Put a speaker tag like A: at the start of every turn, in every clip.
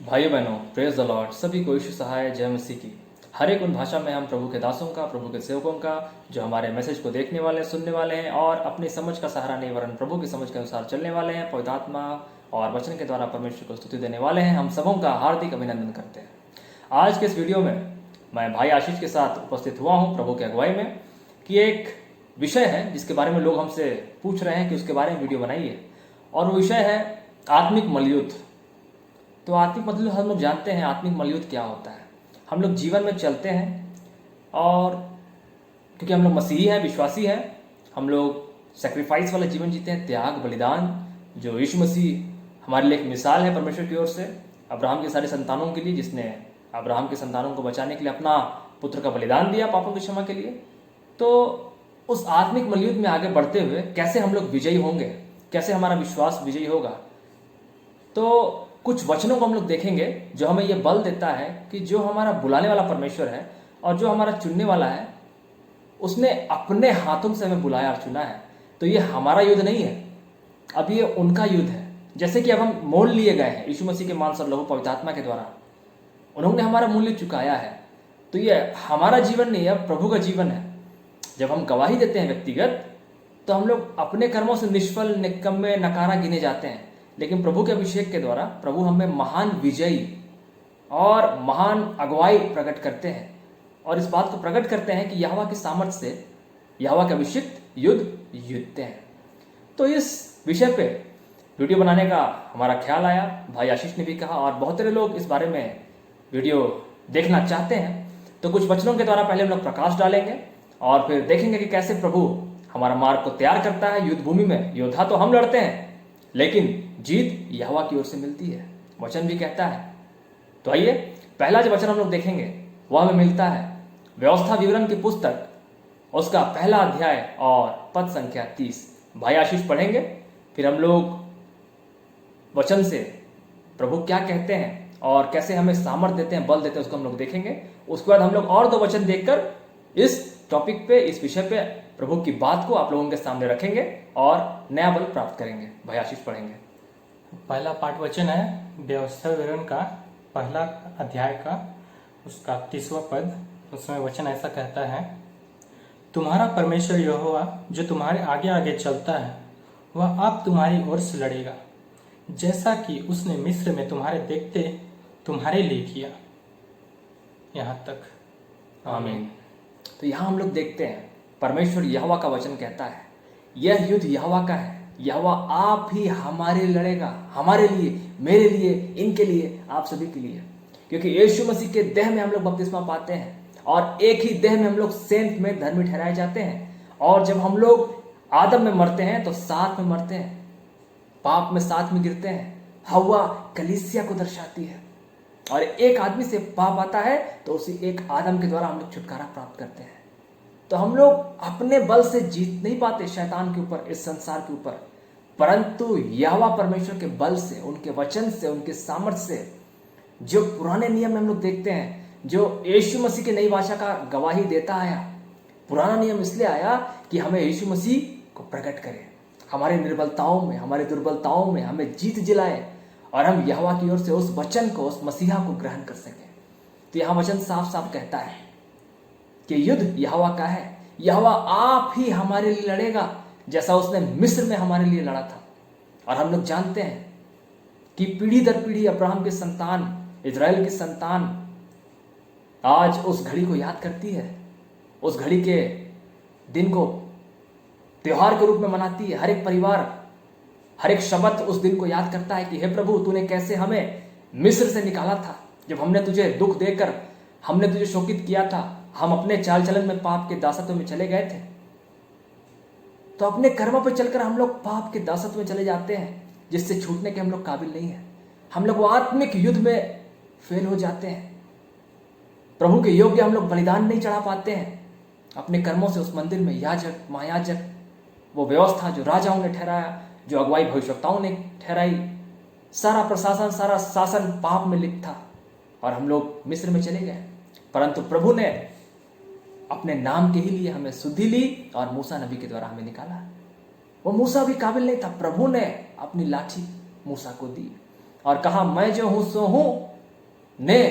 A: भाइयों बहनों, praise the Lord. सभी को यीशु सहाय जय मसीह की। हर एक उन भाषा में हम प्रभु के दासों का, प्रभु के सेवकों का, जो हमारे मैसेज को देखने वाले, सुनने वाले हैं और अपनी समझ का सहारा नहीं वरन प्रभु की समझ के अनुसार चलने वाले हैं, पवित्र आत्मा और वचन के द्वारा परमेश्वर को स्तुति देने वाले हैं, हम सबों का हार्दिक अभिनंदन करते हैं। आज के इस वीडियो में मैं भाई आशीष के साथ उपस्थित हुआ हूँ प्रभु की अगुवाई में कि एक विषय है जिसके बारे में लोग हमसे पूछ रहे हैं कि उसके बारे में वीडियो बनाइए, और वो विषय है आत्मिक मलयुद्ध। तो आत्मिक मलयुद्ध हम लोग जानते हैं आत्मिक मलयुद्ध क्या होता है। हम लोग जीवन में चलते हैं और क्योंकि हम लोग मसीही हैं, विश्वासी हैं, हम लोग सेक्रीफाइस वाला जीवन जीते हैं, त्याग बलिदान, जो यीशु मसीह हमारे लिए एक मिसाल है परमेश्वर की ओर से अब्राहम के सारे संतानों के लिए, जिसने अब्राहम के संतानों को बचाने के लिए अपना पुत्र का बलिदान दिया पापों की क्षमा के लिए। तो उस आत्मिक मलयुद्ध में आगे बढ़ते हुए कैसे हम लोग विजयी होंगे, कैसे हमारा विश्वास विजयी होगा, तो कुछ वचनों को हम लोग देखेंगे जो हमें यह बल देता है कि जो हमारा बुलाने वाला परमेश्वर है और जो हमारा चुनने वाला है, उसने अपने हाथों से हमें बुलाया और चुना है। तो ये हमारा युद्ध नहीं है, अब ये उनका युद्ध है। जैसे कि अब हम मोल लिए गए हैं यीशु मसीह के मांस और लहू पवित्र आत्मा के द्वारा, उन्होंने हमारा मूल्य चुकाया है। तो ये हमारा जीवन नहीं है, प्रभु का जीवन है। जब हम गवाही देते हैं व्यक्तिगत, तो हम लोग अपने कर्मों से निष्फल, निकम्मे, नकारा गिने जाते हैं, लेकिन प्रभु के अभिषेक के द्वारा प्रभु हमें महान विजयी और महान अगुवाई प्रकट करते हैं, और इस बात को प्रकट करते हैं कि यहोवा की सामर्थ्य से यहोवा के अभिषिक्त युद्ध जीतते हैं। तो इस विषय पे वीडियो बनाने का हमारा ख्याल आया, भाई आशीष ने भी कहा, और बहुत सारे लोग इस बारे में वीडियो देखना चाहते हैं। तो कुछ वचनों के द्वारा पहले हम लोग प्रकाश डालेंगे और फिर देखेंगे कि कैसे प्रभु हमारा मार्ग को तैयार करता है। युद्ध भूमि में योद्धा तो हम लड़ते हैं, लेकिन जीत यहोवा की ओर से मिलती है, वचन भी कहता है। तो आइए, पहला जो वचन हम लोग देखेंगे वह हमें मिलता है व्यवस्था विवरण की पुस्तक, उसका पहला अध्याय और पद संख्या 30। भाई आशीष पढ़ेंगे, फिर हम लोग वचन से प्रभु क्या कहते हैं और कैसे हमें सामर्थ्य देते हैं, बल देते हैं, उसको हम लोग देखेंगे। उसके बाद हम लोग और दो वचन देखकर इस टॉपिक पे, इस विषय पे प्रभु की बात को आप लोगों के सामने रखेंगे और नया बल प्राप्त करेंगे। भाई आशीष पढ़ेंगे।
B: पहला पाठ वचन है व्यवस्था विवरण का पहला अध्याय का, उसका 30वां पद। उसमें वचन ऐसा कहता है, तुम्हारा परमेश्वर यहोवा जो तुम्हारे आगे आगे चलता है, वह आप तुम्हारी ओर से लड़ेगा, जैसा कि उसने मिस्र में तुम्हारे देखते तुम्हारे लिए किया। यहाँ तक,
A: आमीन। तो यहाँ हम लोग देखते हैं परमेश्वर यहोवा का वचन कहता है यह युद्ध यहोवा का है, यहोवा आप ही हमारे लड़ेगा, हमारे लिए, मेरे लिए, इनके लिए, आप सभी के लिए। क्योंकि यीशु मसीह के देह में हम लोग बपतिस्मा पाते हैं और एक ही देह में हम लोग सेंत में धर्मी ठहराए जाते हैं। और जब हम लोग आदम में मरते हैं तो साथ में मरते हैं, पाप में साथ में गिरते हैं। हव्वा कलीसिया को दर्शाती है, और एक आदमी से पाप आता है तो उसी एक आदम के द्वारा हम लोग छुटकारा प्राप्त करते हैं। तो हम लोग अपने बल से जीत नहीं पाते शैतान के ऊपर, इस संसार के ऊपर, परंतु यहोवा परमेश्वर के बल से, उनके वचन से, उनके सामर्थ्य से। जो पुराने नियम में हम लोग देखते हैं, जो यीशु मसीह की नई भाषा का गवाही देता आया। पुराना नियम इसलिए आया कि हमें यीशु मसीह को प्रकट करे, हमारे निर्बलताओं में, हमारे दुर्बलताओं में हमें जीत दिलाए, और हम यहोवा की ओर से उस वचन को, उस मसीहा को ग्रहण कर सकें। तो यहाँ वचन साफ साफ कहता है कि युद्ध यहोवा का है, यहोवा आप ही हमारे लिए लड़ेगा, जैसा उसने मिस्र में हमारे लिए लड़ा था। और हम लोग जानते हैं कि पीढ़ी दर पीढ़ी अब्राहम के संतान, इजराइल की संतान आज उस घड़ी को याद करती है, उस घड़ी के दिन को त्योहार के रूप में मनाती है। हर एक परिवार, हर एक शब्द उस दिन को याद करता है कि हे प्रभु, तूने कैसे हमें मिस्र से निकाला था, जब हमने तुझे दुख देकर, हमने तुझे शोकित किया था, हम अपने चाल चलन में पाप के दासत्व में चले गए थे। तो अपने कर्मों पर चलकर हम लोग पाप के दासत्व में चले जाते हैं, जिससे छूटने के हम लोग काबिल नहीं है। हम लोग आत्मिक युद्ध में फेल हो जाते हैं, प्रभु के योग्य हम लोग बलिदान नहीं चढ़ा पाते हैं। अपने कर्मों से उस मंदिर में याजक, महायाजक, वो व्यवस्था जो राजाओं ने ठहराया, जो अगुवाई भविष्यवक्ताओं ने ठहराई, सारा प्रशासन, सारा शासन पाप में लिप्त था, और हम लोग मिस्र में चले गए। परंतु प्रभु ने अपने नाम के ही लिए हमें सुधि ली और मूसा नबी के द्वारा हमें निकाला। वो मूसा भी काबिल नहीं था, प्रभु ने अपनी लाठी मूसा को दी और कहा, मैं जो हूं सो हूं, ने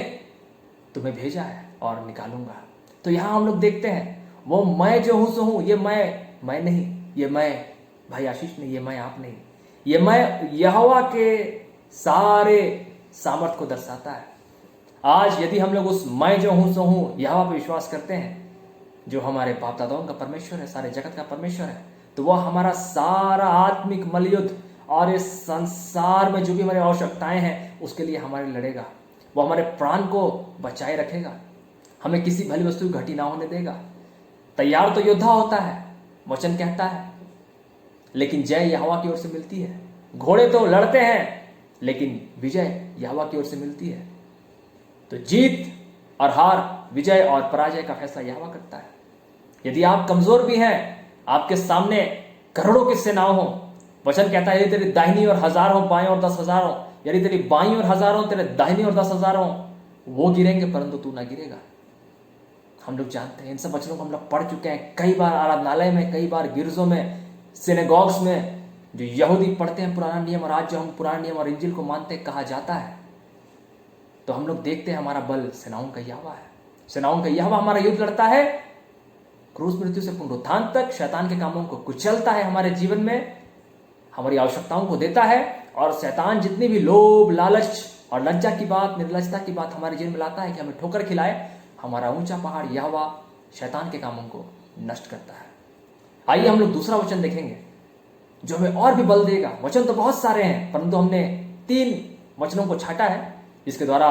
A: तुम्हें भेजा है और निकालूंगा। तो यहां हम लोग देखते हैं वो मैं जो हूं सो हूं, ये मैं नहीं, ये मैं भाई आशीष नहीं, ये मैं आप नहीं, ये मैं यहोवा के सारे सामर्थ को दर्शाता है। आज यदि हम लोग उस मैं जो हूं सो हूं यहोवा पे विश्वास करते हैं, जो हमारे बाप दादाओं का परमेश्वर है, सारे जगत का परमेश्वर है, तो वह हमारा सारा आत्मिक मलयुद्ध और इस संसार में जो भी हमारी आवश्यकताएं हैं उसके लिए हमारे लड़ेगा। वो हमारे प्राण को बचाए रखेगा, हमें किसी भली वस्तु की घटी ना होने देगा। तैयार तो योद्धा होता है, वचन कहता है, लेकिन जय यहोवा की ओर से मिलती है। घोड़े तो लड़ते हैं लेकिन विजय यहोवा की ओर से मिलती है। तो जीत और हार, विजय और पराजय का फैसला यहोवा करता है। यदि आप कमजोर भी हैं, आपके सामने करोड़ों की सेनाएं हो, वचन कहता है यदि तेरी दाहिनी और 1000 हो, बाएं और 10,000 हो, यदि तेरी बाईं और 1000 हो, तेरे दाहिनी और 10,000 हो, वो गिरेंगे परंतु तू ना गिरेगा। हम लोग जानते हैं, इन सब वचनों को हम लोग पढ़ चुके हैं कई बार आराधनालय में, कई बार गिरजों में, सिनेगॉग्स में, जो यहूदी पढ़ते हैं पुराना नियम, और आज जो हम पुराना नियम और इंजिल को मानते हैं, कहा जाता है। तो हम लोग देखते हैं हमारा बल सेनाओं का यहोवा है। सेनाओं का यहोवा हमारा युद्ध लड़ता है, क्रूस मृत्यु से पुनरुत्थान तक शैतान के कामों को कुचलता है, हमारे जीवन में हमारी आवश्यकताओं को देता है। और शैतान जितनी भी लोभ, लालच और लज्जा की बात, निर्लजता की बात हमारे जीवन में लाता है कि हमें ठोकर खिलाए, हमारा ऊंचा पहाड़ यहोवा शैतान के कामों को नष्ट करता है। आइए हम लोग दूसरा वचन देखेंगे जो हमें और भी बल देगा। वचन तो बहुत सारे हैं, परंतु हमने 3 वचनों को छाटा है जिसके द्वारा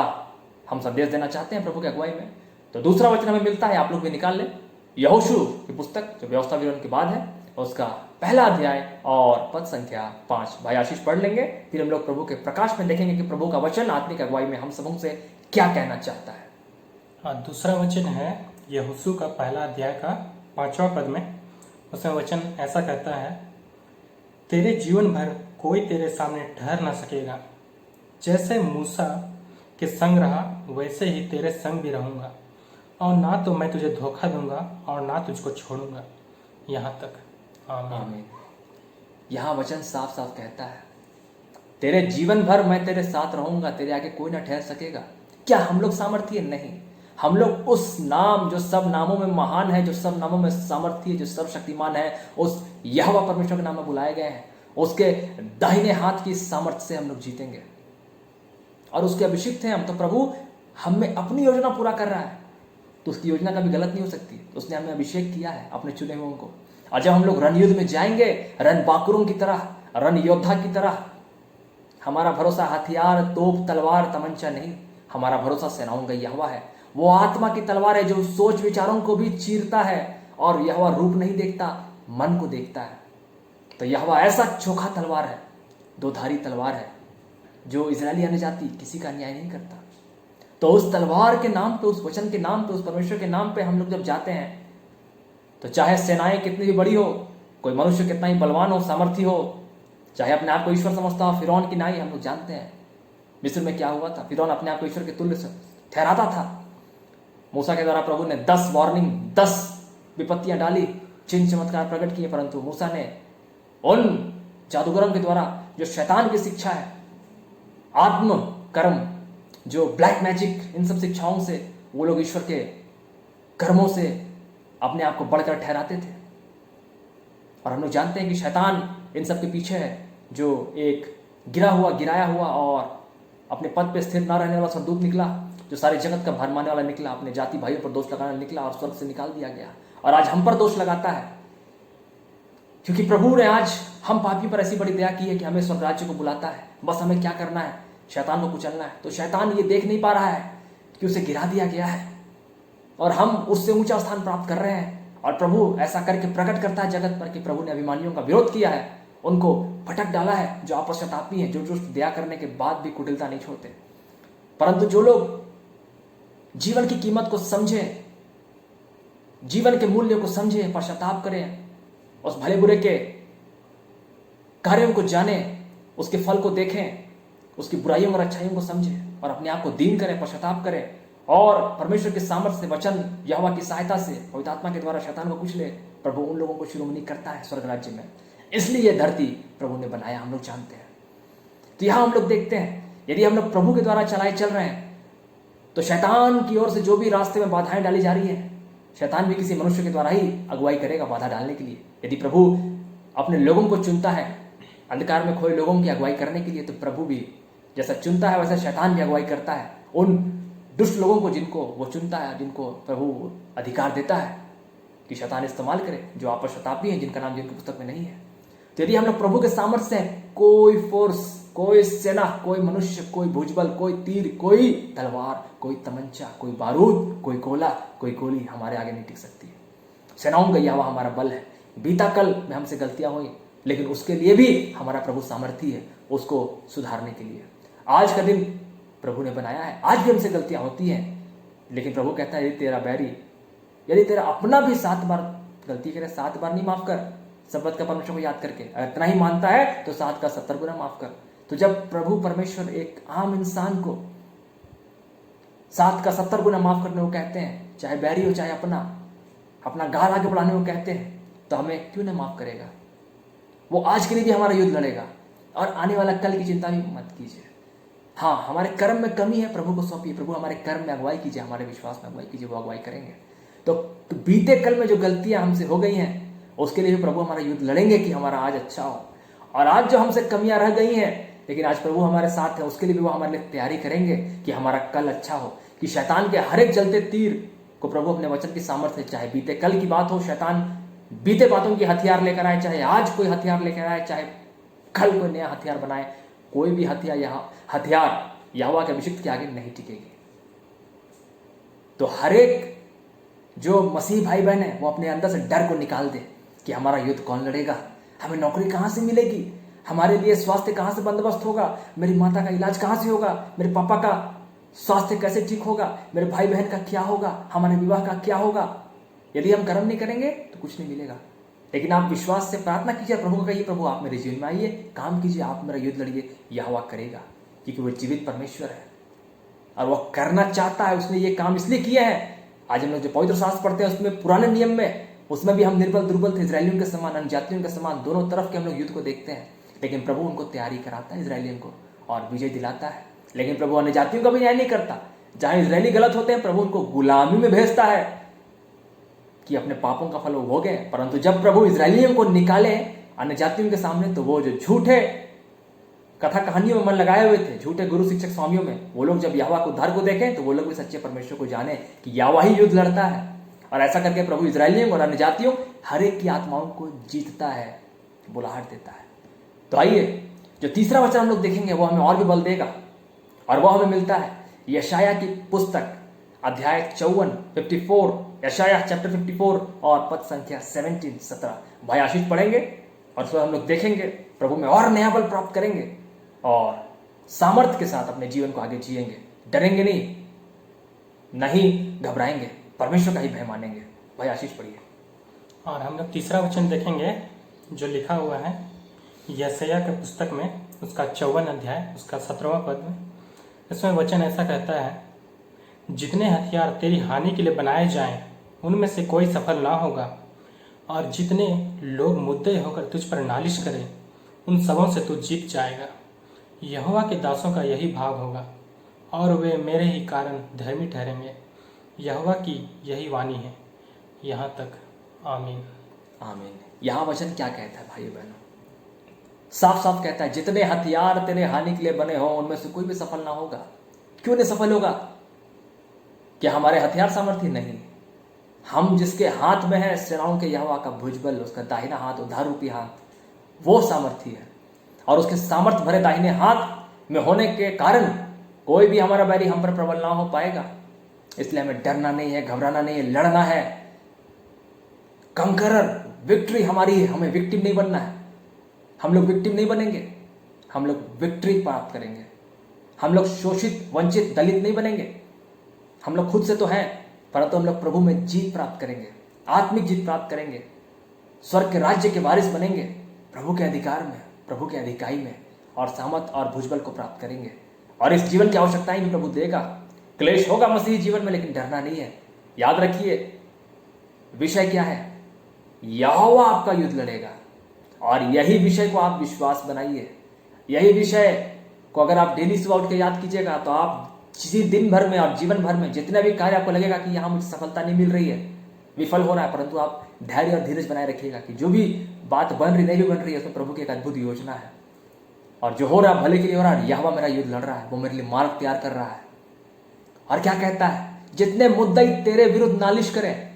A: हम संदेश देना चाहते हैं प्रभु की अगुवाई में। तो दूसरा वचन हमें मिलता है, आप लोग भी निकाल लें, यहोशू की पुस्तक जो व्यवस्था विवरण के बाद है, उसका पहला अध्याय और पद संख्या 5। भाई आशीष पढ़ लेंगे, फिर हम लोग प्रभु के प्रकाश में देखेंगे कि प्रभु का वचन आत्मिक अगुवाई में हम सबों से क्या कहना चाहता है।
B: हाँ, दूसरा वचन है यहोशू का पहला अध्याय का 5वां पद में। उसमें वचन ऐसा कहता है, तेरे जीवन भर कोई तेरे सामने ठहर ना सकेगा, जैसे मूसा के संग रहा वैसे ही तेरे संग भी रहूंगा, और ना तो मैं तुझे धोखा दूंगा और ना तुझको छोड़ूंगा, यहाँ तक।
A: आमीन। यहाँ वचन साफ साफ कहता है, तेरे जीवन भर मैं तेरे साथ रहूंगा, तेरे आगे कोई ना ठहर सकेगा। क्या हम लोग सामर्थ्य? नहीं, हम लोग उस नाम जो सब नामों में महान है, जो सब नामों में सामर्थ्य, जो सर्वशक्तिमान है, उस यहोवा परमेश्वर के नाम में बुलाए गए हैं, उसके दाहिने हाथ की सामर्थ्य से हम लोग जीतेंगे और उसके अभिषिक्त हैं हम। तो प्रभु हम में अपनी योजना पूरा कर रहा है, तो उसकी योजना कभी गलत नहीं हो सकती। तो उसने हमें अभिषेक किया है अपने चुने हुओं को, और जब हम लोग रणयुद्ध में जाएंगे, रणबांकुरों की तरह, रण योद्धा की तरह, हमारा भरोसा हथियार, तोप, तलवार, तमंचा नहीं, हमारा भरोसा सेनाओं का यहोवा है। वो आत्मा की तलवार है जो सोच विचारों को भी चीरता है, और यहोवा रूप नहीं देखता, मन को देखता है। तो यहोवा ऐसा चोखा तलवार है, 2 धारी तलवार है, जो इजरायली अन्य जाति किसी का न्याय नहीं करता। तो उस तलवार के नाम पे, उस वचन के नाम पे, उस परमेश्वर के नाम पे हम लोग जब जाते हैं, तो चाहे सेनाएं कितनी भी बड़ी हो, कोई मनुष्य कितना ही बलवान हो, सामर्थी हो, चाहे अपने आप को ईश्वर समझता हो, फिरौन की नाई, हम लोग जानते हैं मिस्र में क्या हुआ था। फिरौन अपने आप को ईश्वर के तुल्य ठहराता था। मूसा के द्वारा प्रभु ने 10 वार्निंग, 10 विपत्तियां डाली, चिन्ह चमत्कार प्रकट किए, परंतु मूसा ने उन जादूगरों के द्वारा, जो शैतान की शिक्षा है, आत्म कर्म, जो ब्लैक मैजिक, इन सब शिक्षाओं से वो लोग ईश्वर के कर्मों से अपने आप को बढ़कर ठहराते थे। और हम लोग जानते हैं कि शैतान इन सब के पीछे है, जो एक गिराया हुआ और अपने पद पे स्थिर ना रहने वाला स्वर्गदूत निकला, जो सारे जगत का भार मानने वाला निकला, अपने जाति भाइयों पर दोष लगाने निकला और स्वर्ग से निकाल दिया गया, और आज हम पर दोष लगाता है। क्योंकि प्रभु ने आज हम पापी पर ऐसी बड़ी दया की है कि हमें स्वर्ग राज्य को बुलाता है, बस हमें क्या करना है, शैतान को कुचलना है। तो शैतान ये देख नहीं पा रहा है कि उसे गिरा दिया गया है और हम उससे ऊंचा स्थान प्राप्त कर रहे हैं, और प्रभु ऐसा करके प्रकट करता है जगत पर कि प्रभु ने अभिमानियों का विरोध किया है, उनको फटक डाला है, जो आपश्चातापी हैं, जो दया करने के बाद भी कुटिलता नहीं छोड़ते। परंतु जो लोग जीवन की कीमत को समझे, जीवन के मूल्य को समझे, पश्चाताप करें, उस भले बुरे के कार्यों को जाने, उसके फल को देखें, उसकी बुराइयों और अच्छाइयों को समझें और अपने आप को दीन करें, पश्चाताप करें, और परमेश्वर के सामर्थ्य से, वचन यहोवा की सहायता से, पवित्र आत्मा के द्वारा शैतान को कुचले, प्रभु उन लोगों को शिरोमणि करता है स्वर्ग राज्य में। इसलिए यह धरती प्रभु ने बनाया, हम लोग जानते हैं। तो यहां हम लोग देखते हैं, यदि हम लोग प्रभु के द्वारा चलाए चल रहे हैं, तो शैतान की ओर से जो भी रास्ते में बाधाएं डाली जा रही है, शैतान भी किसी मनुष्य के द्वारा ही अगुवाई करेगा बाधा डालने के लिए। यदि प्रभु अपने लोगों को चुनता है अंधकार में खोए लोगों की अगुवाई करने के लिए, तो प्रभु भी जैसा चुनता है वैसा शैतान भी अगुवाई करता है उन दुष्ट लोगों को जिनको वो चुनता है, जिनको प्रभु अधिकार देता है कि शैतान इस्तेमाल करे, जो आपस शताब्दी हैं, जिनका नाम जिनकी पुस्तक में नहीं है। तो यदि हम लोग प्रभु के सामर्थ्य से कोई फोर्स, कोई सेना, कोई मनुष्य, कोई भुजबल, कोई तीर, कोई तलवार, कोई तमंचा, कोई बारूद, कोई गोला, कोई गोली हमारे आगे नहीं टिक सकती है। सेनाओं का यहोवा हमारा बल है। बीता कल में हमसे गलतियां हुई, लेकिन उसके लिए भी हमारा प्रभु सामर्थी है उसको सुधारने के लिए। आज का दिन प्रभु ने बनाया है, आज भी हमसे गलतियां होती हैं, लेकिन प्रभु कहता है यदि तेरा बैरी, यदि तेरा अपना भी 7 बार गलती करे, 7 बार नहीं माफ कर, शब्द का परमेश्वर को याद करके, अगर इतना ही मानता है तो 7 का 70 गुना माफ कर। तो जब प्रभु परमेश्वर एक आम इंसान को 7 का 70 गुना माफ करने को कहते हैं, चाहे बैरी हो चाहे अपना गाल आगे बढ़ाने को कहते हैं, तो हमें क्यों ना माफ करेगा। वो आज के लिए भी हमारा युद्ध लड़ेगा और आने वाला कल की चिंता भी मत कीजिए। हाँ, हमारे कर्म में कमी है, प्रभु को सौंपिए, प्रभु हमारे कर्म में अगुवाई कीजिए, हमारे विश्वास में अगुवाई कीजिए, वो अगुवाई करेंगे। तो बीते कल में जो गलतियां हमसे हो गई हैं उसके लिए भी प्रभु हमारा युद्ध लड़ेंगे कि हमारा आज अच्छा हो। और आज जो हमसे कमियां रह गई हैं, लेकिन आज प्रभु हमारे साथ है, उसके लिए भी वो हमारे लिए तैयारी करेंगे कि हमारा कल अच्छा हो, कि शैतान के हर एक जलते तीर को प्रभु अपने वचन की सामर्थ्य, चाहे बीते कल की बात हो, शैतान बीते बातों की हथियार लेकर आए, चाहे आज कोई हथियार लेकर आए, चाहे कल कोई नया हथियार बनाए, कोई भी हथियार यहोवा के अभिषिक्त के आगे नहीं टिकेगी। तो हर एक जो मसीह भाई बहन है वो अपने अंदर से डर को निकाल दे कि हमारा युद्ध कौन लड़ेगा, हमें नौकरी कहां से मिलेगी, हमारे लिए स्वास्थ्य कहां से बंदोबस्त होगा, मेरी माता का इलाज कहां से होगा, मेरे पापा का स्वास्थ्य कैसे ठीक होगा, मेरे भाई बहन का क्या होगा, हमारे विवाह का क्या होगा। यदि हम कर्म नहीं करेंगे तो कुछ नहीं मिलेगा। लेकिन आप विश्वास से प्रार्थना कीजिए, प्रभु को कहिए, प्रभु आप मेरे जीवन में आइए, काम कीजिए, आप मेरा युद्ध लड़िए, यहोवा करेगा, क्योंकि वो जीवित परमेश्वर है और वो करना चाहता है। उसने ये काम इसलिए किया है। आज हम लोग जो पवित्र शास्त्र पढ़ते हैं उसमें पुराने नियम में, उसमें भी हम निर्बल दुर्बल थे, इजरायलियों के समान, अन्यजातियों के समान, दोनों तरफ के हम लोग युद्ध को देखते हैं। लेकिन प्रभु उनको तैयारी कराता है इजरायलियों को और विजय दिलाता है। लेकिन प्रभु अन्यजातियों का भी न्याय नहीं करता। जहां इजरायली गलत होते हैं प्रभु उनको गुलामी में भेजता है कि अपने पापों का फल वो भोगे। परंतु जब प्रभु इजरायलियों को निकाले अन्यजातियों के सामने, तो वो जो झूठे कथा कहानियों में मन लगाए हुए थे, झूठे गुरु शिक्षक स्वामियों में, वो लोग जब यहोवा को उद्धार को देखें तो वो लोग भी सच्चे परमेश्वर को जाने कि यहोवा ही युद्ध लड़ता है। और ऐसा करके प्रभु इजरायलियों और अन्यजातियों हर एक की आत्माओं को जीतता है, बुलाहट देता है। तो आइए जो तीसरा वचन हम लोग देखेंगे वो हमें और भी बल देगा, और वो हमें मिलता है यशायाह की पुस्तक अध्याय 54 यशायाह चैप्टर 54 और पद संख्या 17 भाई आशीष पढ़ेंगे और उसमें हम लोग देखेंगे प्रभु में और नया बल प्राप्त करेंगे और सामर्थ्य के साथ अपने जीवन को आगे जिएंगे। डरेंगे नहीं घबराएंगे, परमेश्वर का ही भय मानेंगे। भाई आशीष पढ़िए।
B: और हम लोग तीसरा वचन देखेंगे जो लिखा हुआ है यशायाह के पुस्तक में, उसका 54 अध्याय उसका 17वां पद में। इसमें वचन ऐसा कहता है, जितने हथियार तेरी हानि के लिए बनाए जाएं उनमें से कोई सफल ना होगा, और जितने लोग मुद्दे होकर तुझ पर नालिश करें उन सबों से तू जीत जाएगा। यहोवा के दासों का यही भाव होगा और वे मेरे ही कारण धर्मी ठहरेंगे। यहोवा की यही वाणी है। यहाँ तक आमीन।
A: आमीन। यहाँ वचन क्या कहता है भाई बहनों? साफ साफ कहता है जितने हथियार तेरे हानि के लिए बने हो उनमें से कोई भी सफल ना होगा। क्यों नहीं सफल होगा? क्या हमारे हथियार सामर्थ्य? नहीं। हम जिसके हाथ में है सेनाओं के यहोवा का भुजबल, उसका दाहिना हाथ, उद्धार रूपी हाथ, वो सामर्थ्य है। और उसके सामर्थ्य भरे दाहिने हाथ में होने के कारण कोई भी हमारा बैरी हम पर प्रबल ना हो पाएगा। इसलिए हमें डरना नहीं है, घबराना नहीं है, लड़ना है। कंकरर, विक्ट्री हमारी है, हमें विक्टिम नहीं बनना है। हम लोग विक्टिम नहीं बनेंगे, हम लोग विक्ट्री प्राप्त करेंगे। हम लोग शोषित, वंचित, दलित नहीं बनेंगे। हम लोग खुद से तो हैं, परंतु हम लोग प्रभु में जीत प्राप्त करेंगे, आत्मिक जीत प्राप्त करेंगे, स्वर्ग के राज्य के वारिस बनेंगे, प्रभु के अधिकार में, प्रभु के अधिकाई में, और सामर्थ और भुजबल को प्राप्त करेंगे। और इस जीवन की आवश्यकताएं भी प्रभु देगा। क्लेश होगा मसीही जीवन में, लेकिन डरना नहीं है। याद रखिए विषय क्या है? यहोवा आपका युद्ध लड़ेगा। और यही विषय को आप विश्वास बनाइए। यही विषय को अगर आप डेली सुबह उठ के याद कीजिएगा तो आप किसी दिन भर में और जीवन भर में जितने भी कार्य आपको लगेगा कि यहाँ मुझे सफलता नहीं मिल रही है, विफल हो रहा है, परंतु आप धैर्य और धीरज बनाए रखिएगा कि जो भी बात बन रही नहीं भी बन रही है उसमें प्रभु की एक अद्भुत योजना है, और जो हो रहा है भले के लिए हो रहा है। यहोवा मेरा युद्ध लड़ रहा है, वो मेरे लिए मार्ग तैयार कर रहा है। और क्या कहता है, जितने मुद्दई तेरे विरुद्ध नालिश करें,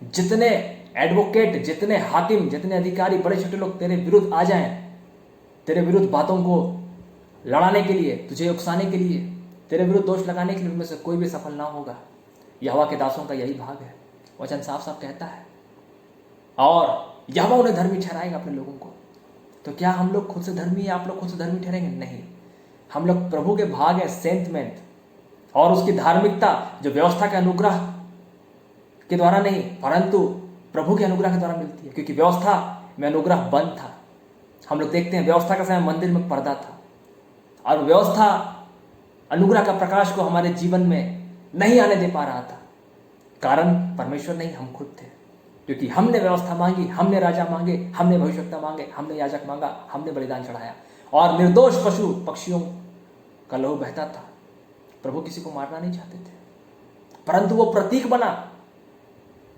A: जितने एडवोकेट, जितने हाकिम, जितने अधिकारी, बड़े छोटे लोग तेरे विरुद्ध आ जाएं, तेरे विरुद्ध बातों को लड़ाने के लिए, तुझे उकसाने के लिए, तेरे विरुद्ध दोष लगाने के लिए, उनमें से कोई भी सफल ना होगा। यहोवा के दासों का यही भाग है, वचन साफ साफ कहता है। और यहोवा उन्हें धर्मी ठहराएगा अपने लोगों को। तो क्या हम लोग खुद से धर्मी, आप लोग खुद से धर्मी ठहरेंगे? नहीं, हम लोग प्रभु के भाग है, सेंटमेंट, और उसकी धार्मिकता जो व्यवस्था के अनुग्रह के द्वारा नहीं, परंतु प्रभु के अनुग्रह के द्वारा मिलती है, क्योंकि व्यवस्था में अनुग्रह बंद था। हम लोग देखते हैं व्यवस्था का समय मंदिर में पर्दा था, और व्यवस्था अनुग्रह का प्रकाश को हमारे जीवन में नहीं आने दे पा रहा था। कारण परमेश्वर नहीं, हम खुद थे, क्योंकि हमने व्यवस्था मांगी, हमने राजा मांगे, हमने भविष्यवक्ता मांगे, हमने याजक मांगा, हमने बलिदान चढ़ाया, और निर्दोष पशु पक्षियों का लहू बहता था। प्रभु किसी को मारना नहीं चाहते थे, परंतु वो प्रतीक बना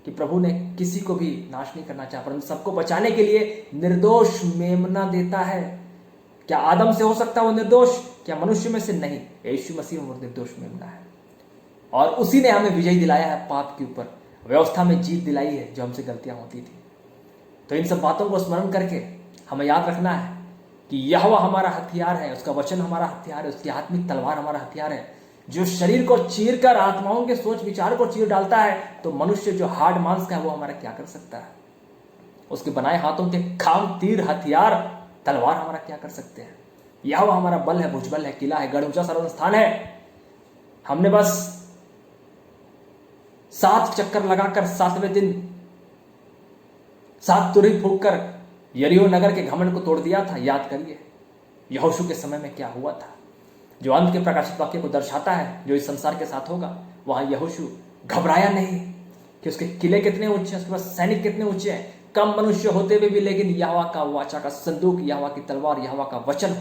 A: कि प्रभु ने किसी को भी नाश नहीं करना चाहा, परंतु सबको बचाने के लिए निर्दोष मेमना देता है। क्या आदम से हो सकता है वो निर्दोष? क्या मनुष्य में से? नहीं, यीशु मसीह में वो निर्दोष मेमना है, और उसी ने हमें विजय दिलाया है पाप के ऊपर, व्यवस्था में जीत दिलाई है जो हमसे गलतियां होती थी। तो इन सब बातों को स्मरण करके हमें याद रखना है कि यहोवा हमारा हथियार है, उसका वचन हमारा हथियार है, उसकी आत्मिक तलवार हमारा हथियार है, जो शरीर को चीर कर आत्माओं के सोच विचार को चीर डालता है। तो मनुष्य जो हार्ड मांस का है वो हमारा क्या कर सकता है? उसके बनाए हाथों के खाम, तीर, हथियार, तलवार हमारा क्या कर सकते हैं? यहोवा हमारा बल है, भुजबल है, किला है, गढ़, ऊंचा सर्वोच्च स्थान है। हमने बस 7 चक्कर लगाकर 7वें दिन 7 तुरही फूंक कर यरीहो नगर के घमंड को तोड़ दिया था। याद करिए यहोशू के समय में क्या हुआ था, जो अंत के प्रकाशित वाक्य को दर्शाता है, जो इस संसार के साथ होगा। वहां यहोशू घबराया नहीं कि उसके किले कितने ऊंचे हैं, उसके पास सैनिक कितने ऊंचे हैं, कम मनुष्य होते हुए भी, लेकिन यहोवा का वाचा का संदूक, यहोवा की तलवार, यहोवा का वचन,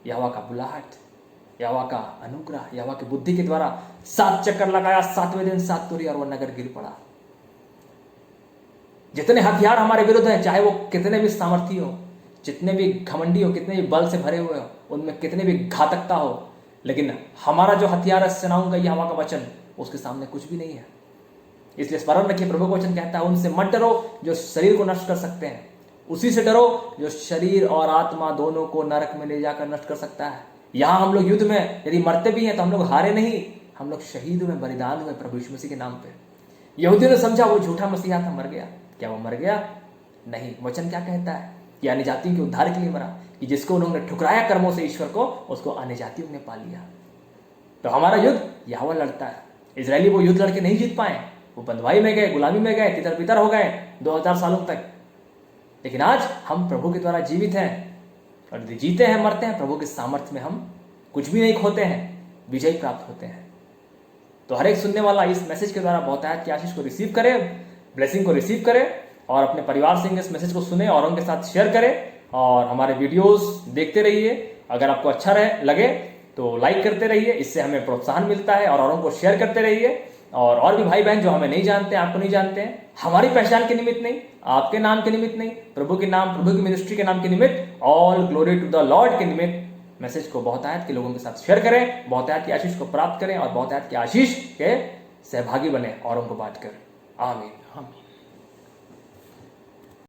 A: यहोवा का बुलाहट, यहोवा का अनुग्रह, यहोवा की बुद्धि के द्वारा 7 चक्कर लगाया, 7वें दिन 7 तुरही, और वह नगर गिर पड़ा। जितने हथियार हमारे विरुद्ध हैं, चाहे वो कितने भी सामर्थी हो, जितने भी घमंडी हो, कितने भी बल से भरे हुए हो, उनमें कितने भी घातकता हो, लेकिन हमारा जो हथियार है सेनाओं का, यहोवा का वचन, उसके सामने कुछ भी नहीं है। इसलिए स्मरण रखिए, प्रभु का वचन कहता है, उनसे मत डरो जो शरीर को नष्ट कर सकते हैं, उसी से डरो जो शरीर और आत्मा दोनों को नरक में ले जाकर नष्ट कर सकता है। यहां हम लोग युद्ध में यदि मरते भी हैं तो हम लोग हारे नहीं, हम लोग शहीद हुए, बलिदान हुए प्रभु यीशु मसीह के नाम पे। यहूदियों ने समझा वो झूठा मसीहा था, मर गया। क्या वो मर गया? नहीं। वचन क्या कहता है कि अन्य जातियों के उद्धार के लिए मरा, कि जिसको उन्होंने ठुकराया कर्मों से ईश्वर को, उसको अन्य जातियों ने पा लिया। तो हमारा युद्ध यहोवा लड़ता है। इजरायली वो युद्ध लड़के नहीं जीत पाए, वो बंधुआई में गए, गुलामी में गए, तितर बितर हो गए 2000 सालों तक। लेकिन आज हम प्रभु के द्वारा जीवित हैं, और यदि जीते हैं, मरते हैं, प्रभु के सामर्थ्य में हम कुछ भी नहीं खोते हैं, विजय प्राप्त होते हैं। तो हर एक सुनने वाला इस मैसेज के द्वारा बहुतायत की आशीष को रिसीव करे, ब्लेसिंग को रिसीव करे, और अपने परिवार से इस मैसेज को सुने और उनके साथ शेयर करें, और हमारे वीडियोस देखते रहिए। अगर आपको अच्छा लगे तो लाइक करते रहिए, इससे हमें प्रोत्साहन मिलता है, और औरों को शेयर करते रहिए। और भी भाई बहन जो हमें नहीं जानते हैं, आपको नहीं जानते हैं, हमारी पहचान के निमित्त नहीं, आपके नाम के निमित्त नहीं, प्रभु के नाम, प्रभु की मिनिस्ट्री के नाम के निमित्त, all glory to the lord के निमित्त मैसेज को बहुतायत के लोगों के साथ शेयर करें, बहुतायत की आशीष को प्राप्त करें, और बहुतायत की आशीष के सहभागी बने औरों को बांटकर। आमीन।